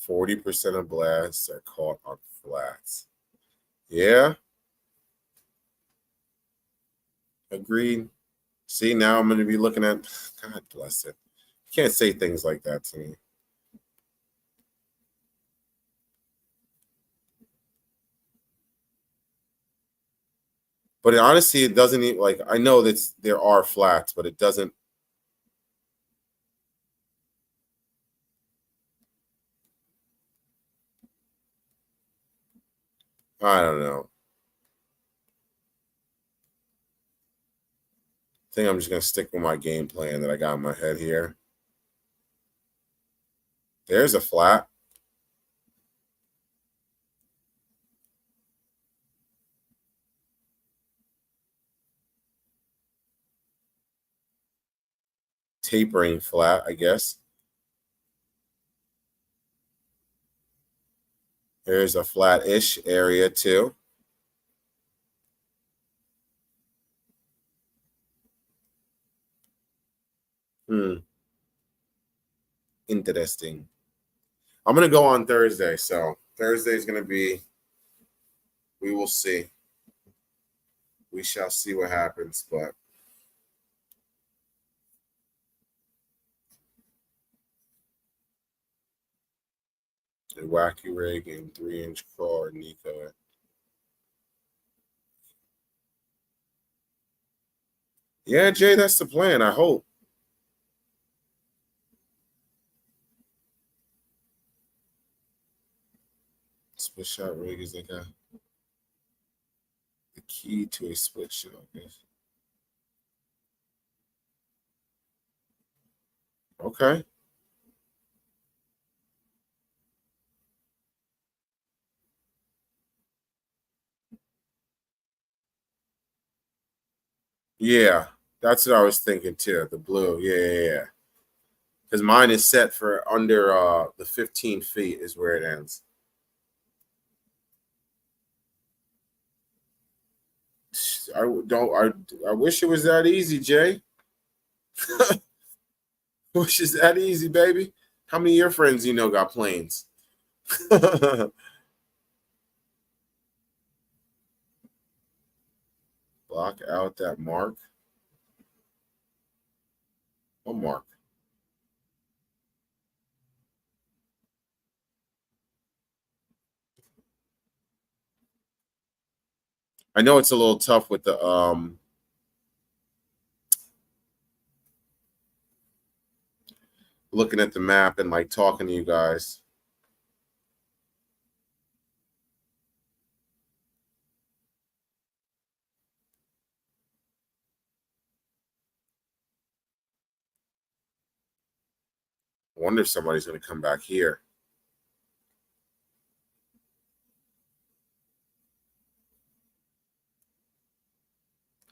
40% of blasts are caught on flats. Yeah, agreed. See, now I'm gonna be looking at, God bless it. You can't say things like that to me. But honestly, it doesn't even, like, I know that there are flats, but it doesn't. I don't know. I think I'm just gonna stick with my game plan that I got in my head here. There's a flat. Tapering flat, I guess. There's a flat-ish area too. Interesting. I'm gonna go on Thursday, so Thursday is gonna be. We will see. We shall see what happens, but a wacky rig and 3-inch crawl Nico. Yeah, Jay, that's the plan. I hope. Split shot rig is like the key to a split shot. Okay. Yeah, that's what I was thinking too. The blue. Yeah. Because mine is set for under the 15 feet is where it ends. I don't. I wish it was that easy, Jay. Wish it's that easy, baby. How many of your friends you know got planes? Block out that mark. What mark? I know it's a little tough with the looking at the map and like talking to you guys. I wonder if somebody's going to come back here.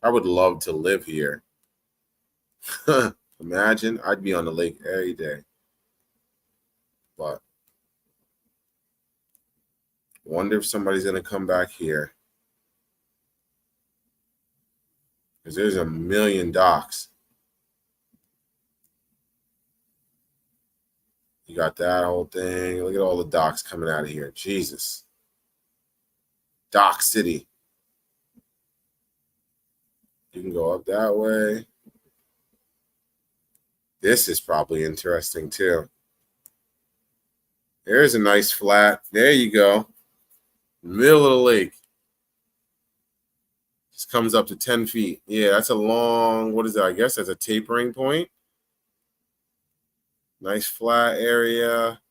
I would love to live here. Imagine I'd be on the lake every day. But wonder if somebody's going to come back here. Because there's a million docks. You got that whole thing. Look at all the docks coming out of here. Jesus. Dock City. You can go up that way. This is probably interesting too. There's a nice flat. There you go. Middle of the lake. Just comes up to 10 feet. Yeah, that's a long, what is that? I guess that's a tapering point. Nice flat area.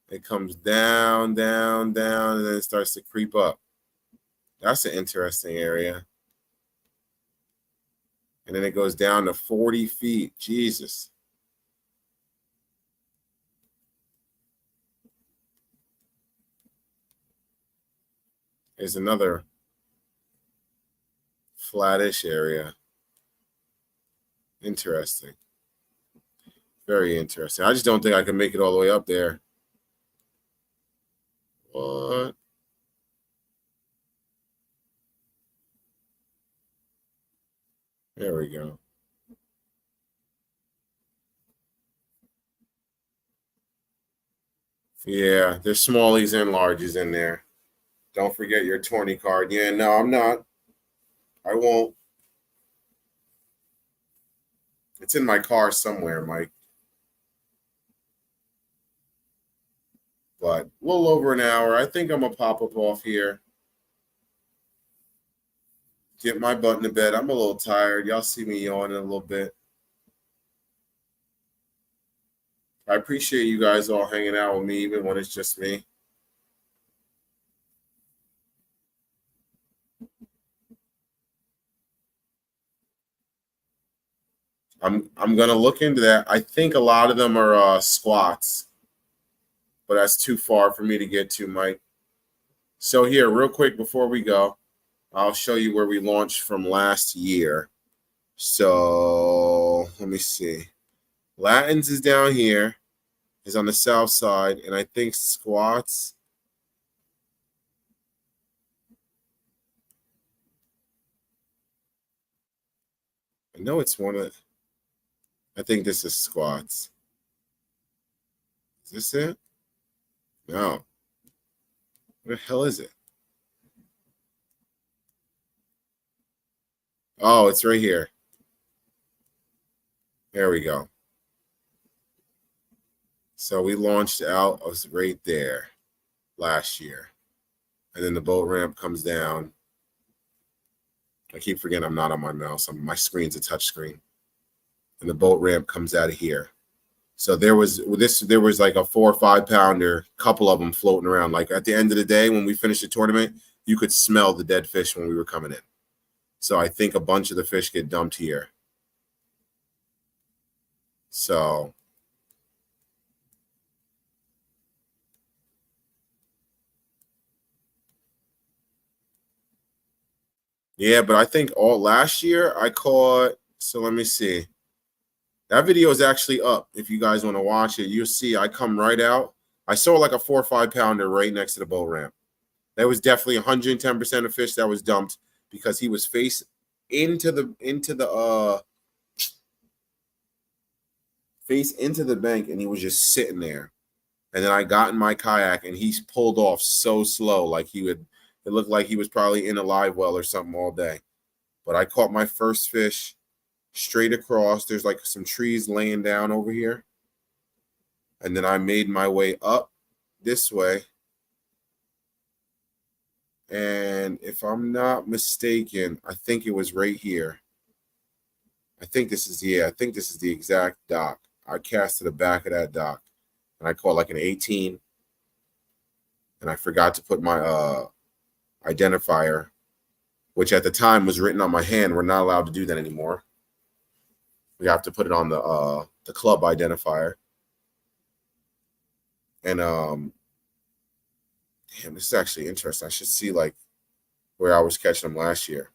It comes down, down, down, and then it starts to creep up. That's an interesting area. And then it goes down to 40 feet. Jesus. There's another flattish area. Interesting. Very interesting. I just don't think I can make it all the way up there. What? There we go. Yeah, there's smallies and larges in there. Don't forget your 20 card. Yeah, no, I'm not. I won't. It's in my car somewhere, Mike. But a little over an hour. I think I'm going to pop up off here. Get my butt in the bed. I'm a little tired. Y'all see me yawning a little bit. I appreciate you guys all hanging out with me, even when it's just me. I'm gonna look into that. I think a lot of them are squats, but that's too far for me to get to, Mike. So here, real quick before we go, I'll show you where we launched from last year. So let me see. Latins is down here, is on the south side, and I think squats. I know it's one of. I think this is squats. Is this it? No. What the hell is it? Oh, it's right here. There we go. So we launched out. I was right there last year. And then the boat ramp comes down. I keep forgetting I'm not on my mouse. My screen's a touch screen. And the boat ramp comes out of here. So there was like a 4 or 5 pounder, couple of them floating around. Like at the end of the day, when we finished the tournament, you could smell the dead fish when we were coming in. So I think a bunch of the fish get dumped here. So Yeah, but I think all last year I caught. So let me see. That video is actually up. If you guys want to watch it, you'll see I come right out. I saw like a 4 or 5 pounder right next to the boat ramp. That was definitely 110% of fish that was dumped because he was face into the face into the bank and he was just sitting there. And then I got in my kayak and he's pulled off so slow, like he would. It looked like he was probably in a live well or something all day. But I caught my first fish straight across. There's like some trees laying down over here. And then I made my way up this way. And if I'm not mistaken, I think it was right here. I think this is the exact dock. I cast to the back of that dock. And I caught like an 18. And I forgot to put my identifier, which at the time was written on my hand. We're not allowed to do that anymore. We have to put it on the club identifier. And damn, this is actually interesting. I should see like where I was catching them last year.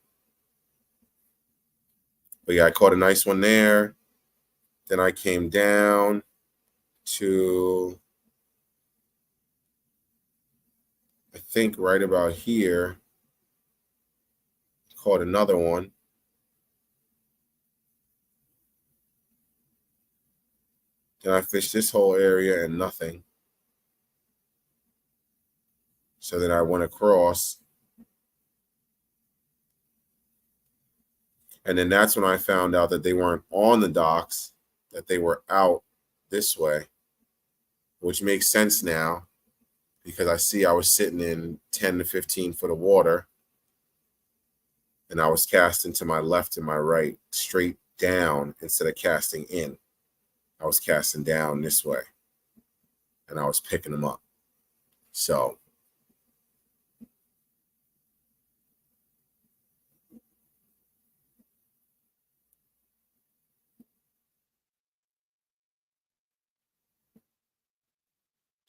But yeah, I caught a nice one there. Then I came down to, I think right about here, caught another one. Then I fished this whole area and nothing. So then I went across. And then that's when I found out that they weren't on the docks, that they were out this way, which makes sense now because I see I was sitting in 10 to 15 foot of water and I was casting to my left and my right, straight down instead of casting in. I was casting down this way and I was picking them up. So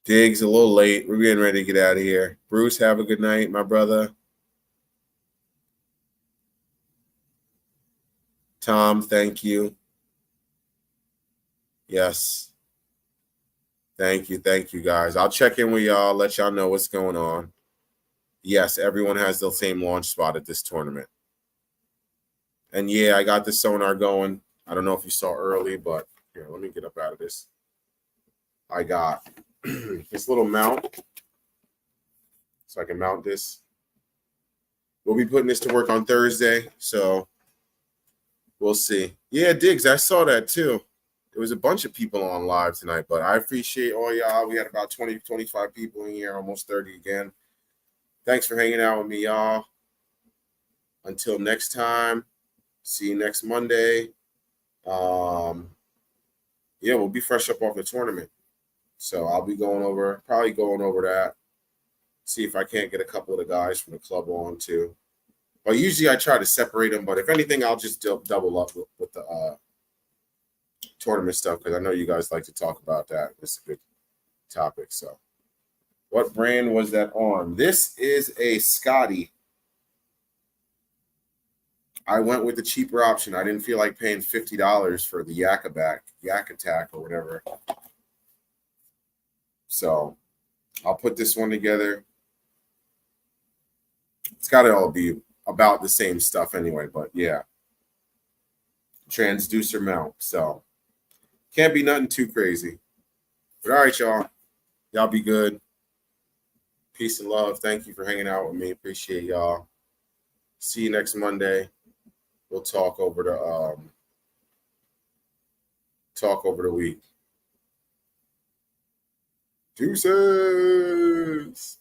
Diggs a little late. We're getting ready to get out of here. Bruce, have a good night, my brother. Tom, thank you. Yes. Thank you, guys. I'll check in with y'all, let y'all know what's going on. Yes, everyone has the same launch spot at this tournament. And yeah, I got the sonar going. I don't know if you saw early, but here, let me get up out of this. I got this little mount, so I can mount this. We'll be putting this to work on Thursday, so we'll see. Yeah, Diggs, I saw that too. There was a bunch of people on live tonight, but I appreciate all y'all. We had about 20, 25 people in here, almost 30 again. Thanks for hanging out with me, y'all. Until next time, see you next Monday. Yeah, we'll be fresh up off the tournament. So I'll be probably going over that. See if I can't get a couple of the guys from the club on too. But usually I try to separate them. But if anything, I'll just double up with the tournament stuff because I know you guys like to talk about that. It's a good topic. So what brand was that on? This is a Scotty. I went with the cheaper option. I didn't feel like paying $50 for the Yak Attack or whatever. So I'll put this one together. It's got to all be about the same stuff anyway, but yeah. Transducer mount. So can't be nothing too crazy. But all right, y'all. Y'all be good. Peace and love. Thank you for hanging out with me. Appreciate y'all. See you next Monday. We'll talk over the week. Deuces.